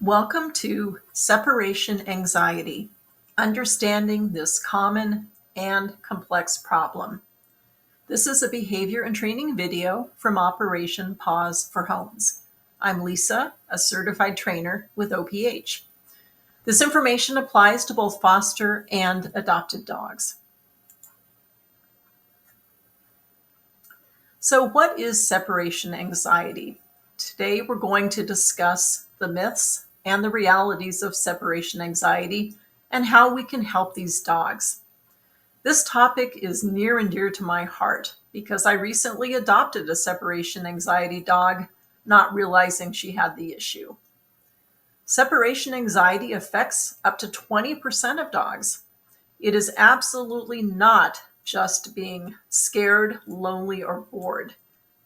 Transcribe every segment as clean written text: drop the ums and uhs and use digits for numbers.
Welcome to Separation Anxiety, understanding this common and complex problem. This is a behavior and training video from Operation Pause for Homes. I'm Lisa, a certified trainer with OPH. This information applies to both foster and adopted dogs. So, what is separation anxiety? Today, we're going to discuss the myths and the realities of separation anxiety and how we can help these dogs. This topic is near and dear to my heart because I recently adopted a separation anxiety dog, not realizing she had the issue. Separation anxiety affects up to 20% of dogs. It is absolutely not just being scared, lonely, or bored.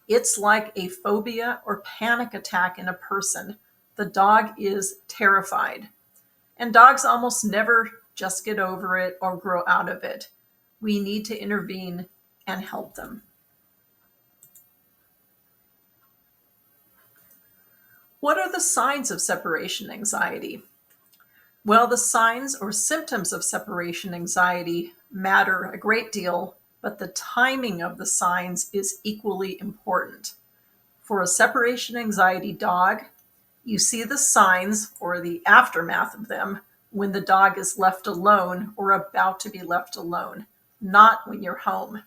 It's like a phobia or panic attack in a person. The dog is terrified. And dogs almost never just get over it or grow out of it. We need to intervene and help them. What are the signs of separation anxiety? Well, the signs or symptoms of separation anxiety matter a great deal, but the timing of the signs is equally important. For a separation anxiety dog, you see the signs or the aftermath of them when the dog is left alone or about to be left alone, not when you're home.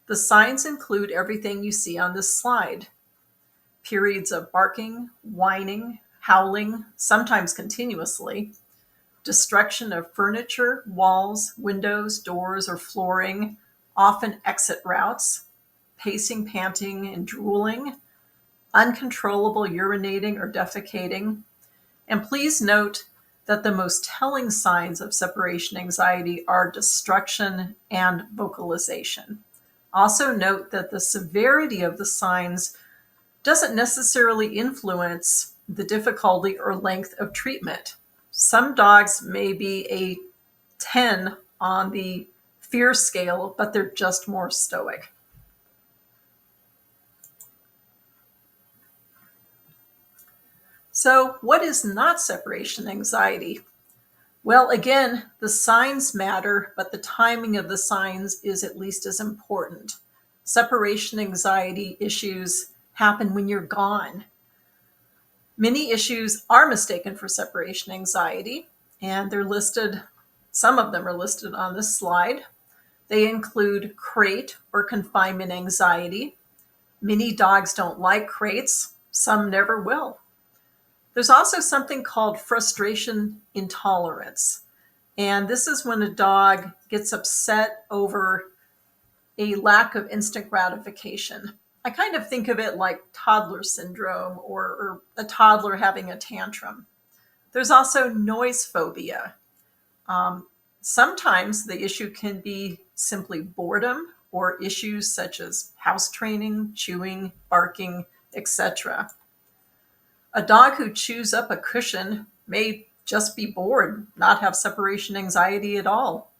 The signs include everything you see on this slide. Periods of barking, whining, howling, sometimes continuously, destruction of furniture, walls, windows, doors, or flooring, often exit routes, pacing, panting, and drooling, uncontrollable urinating or defecating. And please note that the most telling signs of separation anxiety are destruction and vocalization. Also note that the severity of the signs doesn't necessarily influence the difficulty or length of treatment. Some dogs may be a 10 on the fear scale, but they're just more stoic. So, what is not separation anxiety? Well, again, the signs matter, but the timing of the signs is at least as important. Separation anxiety issues happen when you're gone. Many issues are mistaken for separation anxiety, and some of them are listed on this slide. They include crate or confinement anxiety. Many dogs don't like crates, some never will. There's also something called frustration intolerance, and this is when a dog gets upset over a lack of instant gratification. I kind of think of it like toddler syndrome or a toddler having a tantrum. There's also noise phobia. Sometimes the issue can be simply boredom or issues such as house training, chewing, barking, etc. A dog who chews up a cushion may just be bored, not have separation anxiety at all.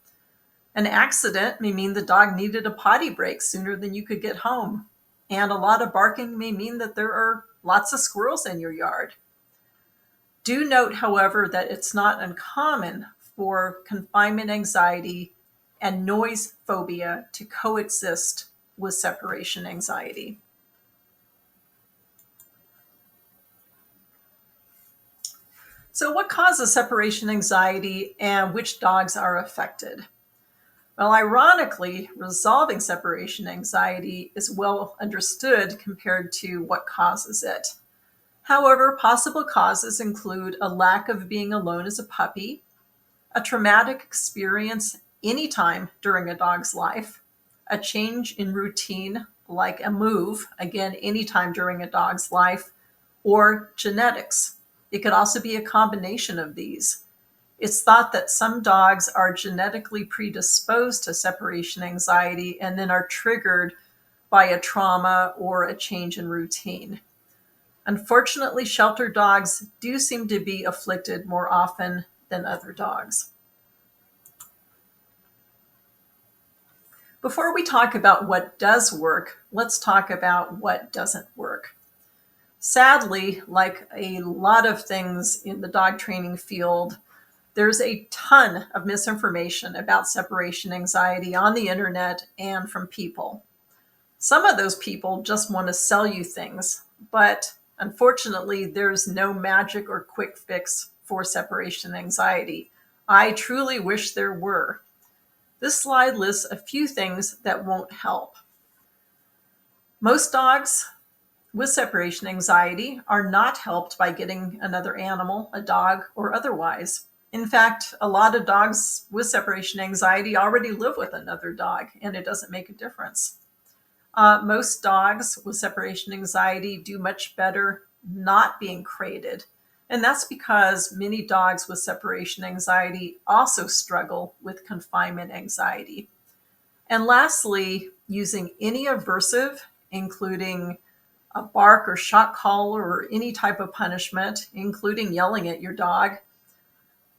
An accident may mean the dog needed a potty break sooner than you could get home. And a lot of barking may mean that there are lots of squirrels in your yard. Do note, however, that it's not uncommon for confinement anxiety and noise phobia to coexist with separation anxiety. So, what causes separation anxiety and which dogs are affected? Well, ironically, resolving separation anxiety is well understood compared to what causes it. However, possible causes include a lack of being alone as a puppy, a traumatic experience anytime during a dog's life, a change in routine like a move, again, anytime during a dog's life, or genetics. It could also be a combination of these. It's thought that some dogs are genetically predisposed to separation anxiety and then are triggered by a trauma or a change in routine. Unfortunately, shelter dogs do seem to be afflicted more often than other dogs. Before we talk about what does work, let's talk about what doesn't work. Sadly, like a lot of things in the dog training field, there's a ton of misinformation about separation anxiety on the internet and from people. Some of those people just want to sell you things, but unfortunately, there's no magic or quick fix for separation anxiety. I truly wish there were. This slide lists a few things that won't help. Most dogs with separation anxiety are not helped by getting another animal, a dog, or otherwise. In fact, a lot of dogs with separation anxiety already live with another dog, and it doesn't make a difference. Most dogs with separation anxiety do much better not being crated. And that's because many dogs with separation anxiety also struggle with confinement anxiety. And lastly, using any aversive, including a bark or shock collar or any type of punishment, including yelling at your dog,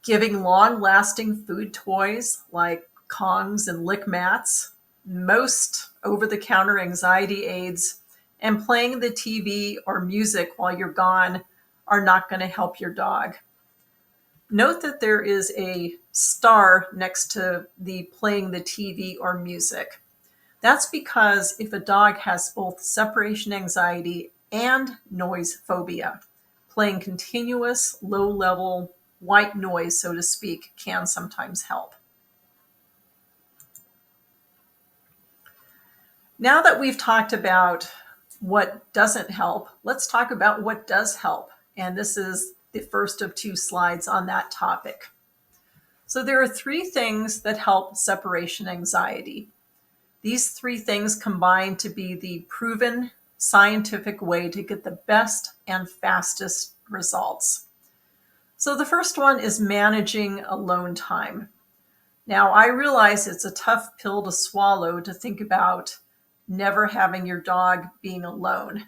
giving long-lasting food toys like Kongs and lick mats, most over-the-counter anxiety aids, and playing the TV or music while you're gone are not going to help your dog. Note that there is a star next to the playing the TV or music. That's because if a dog has both separation anxiety and noise phobia, playing continuous low-level white noise, so to speak, can sometimes help. Now that we've talked about what doesn't help, let's talk about what does help. And this is the first of 2 slides on that topic. So there are 3 things that help separation anxiety. These 3 things combine to be the proven scientific way to get the best and fastest results. So the first one is managing alone time. Now, I realize it's a tough pill to swallow to think about never having your dog being alone.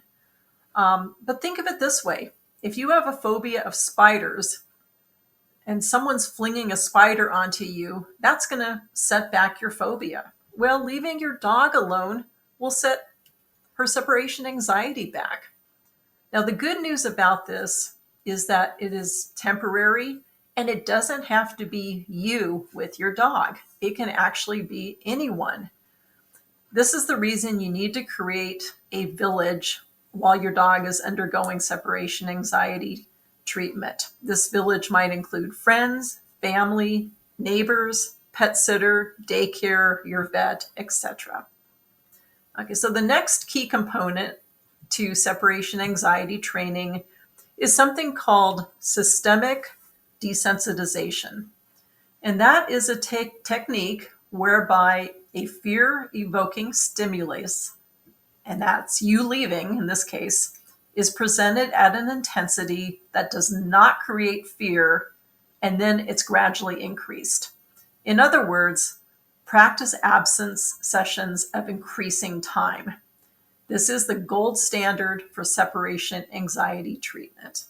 But think of it this way. If you have a phobia of spiders and someone's flinging a spider onto you, that's going to set back your phobia. Well, leaving your dog alone will set her separation anxiety back. Now, the good news about this is that it is temporary and it doesn't have to be you with your dog. It can actually be anyone. This is the reason you need to create a village while your dog is undergoing separation anxiety treatment. This village might include friends, family, neighbors, pet sitter, daycare, your vet, etc. Okay, so the next key component to separation anxiety training is something called systemic desensitization. And that is a technique whereby a fear-evoking stimulus, and that's you leaving in this case, is presented at an intensity that does not create fear, and then it's gradually increased. In other words, practice absence sessions of increasing time. This is the gold standard for separation anxiety treatment.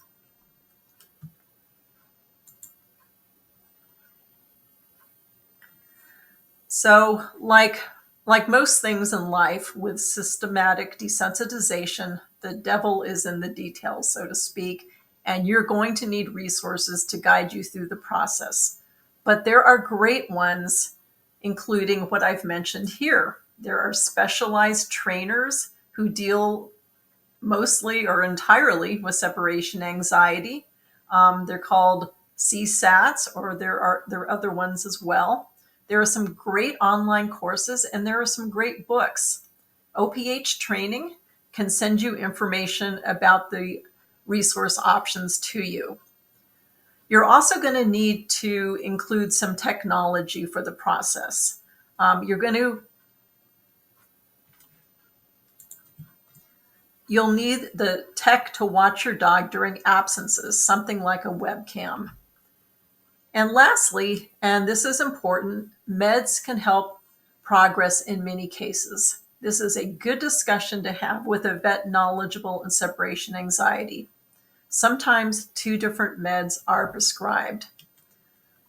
So, like most things in life with systematic desensitization, the devil is in the details, so to speak, and you're going to need resources to guide you through the process. But there are great ones, including what I've mentioned here. There are specialized trainers who deal mostly or entirely with separation anxiety. They're called CSATs, or there are other ones as well. There are some great online courses and there are some great books. OPH Training can send you information about the resource options to you. You're also going to need to include some technology for the process. You'll need the tech to watch your dog during absences, something like a webcam. And lastly, and this is important, meds can help progress in many cases. This is a good discussion to have with a vet knowledgeable in separation anxiety. Sometimes 2 different meds are prescribed.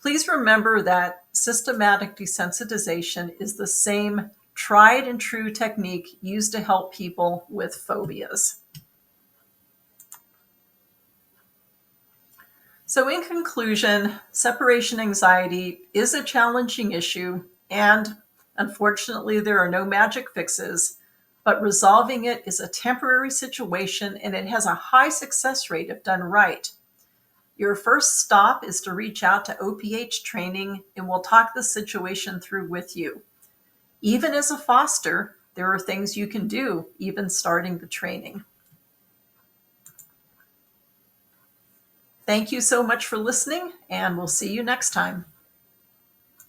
Please remember that systematic desensitization is the same tried and true technique used to help people with phobias. So in conclusion, separation anxiety is a challenging issue, and unfortunately, there are no magic fixes, but resolving it is a temporary situation and it has a high success rate if done right. Your first stop is to reach out to OPH training and we'll talk the situation through with you. Even as a foster, there are things you can do, even starting the training. Thank you so much for listening, and we'll see you next time.